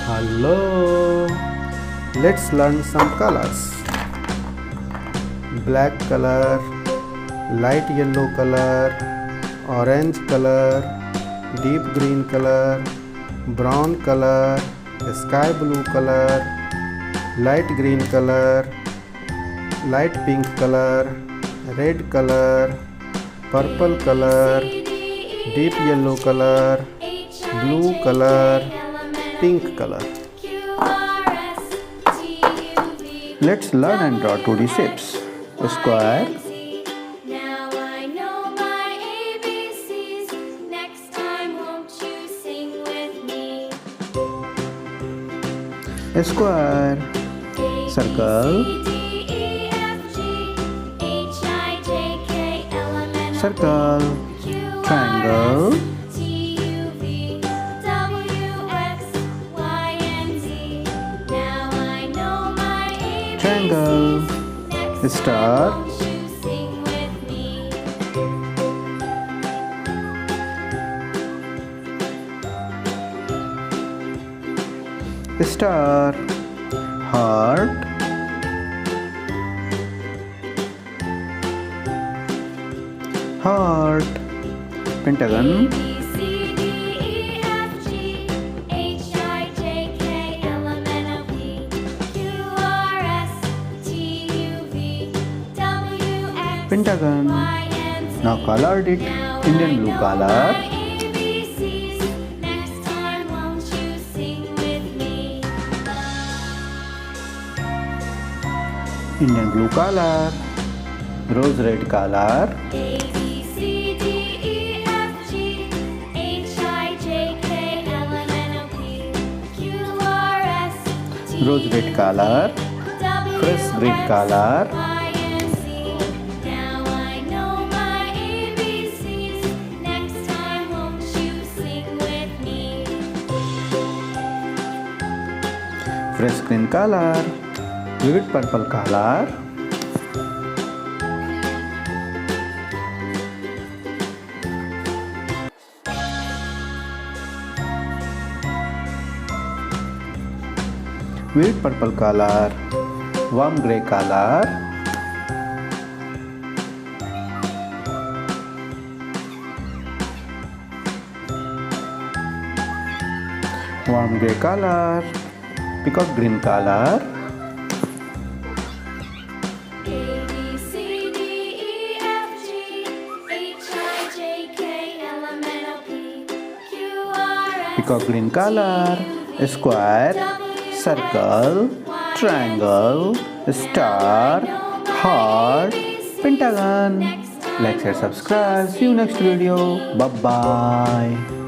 Hello, let's learn some colors. Black color, light yellow color, orange color, deep green color, brown color, sky blue color, light green color, light pink color, red color, purple color, deep yellow color, blue color, pink color. Let's learn and draw 2D shapes. A square, Now I know my ABCs. Next time, won't you sing with me? a square, circle, circle, triangle, triangle, star, star, heart, heart, pentagon, pentagon. Now colored it Indian blue color, Indian blue color, rose red color, rose red color, fresh green color, fresh green color, vivid purple color, vivid purple color, warm grey color, warm grey color, peacock green color, peacock green color, square, circle, triangle, star, heart, pentagon. Like, share, subscribe. See you next video. Bye bye.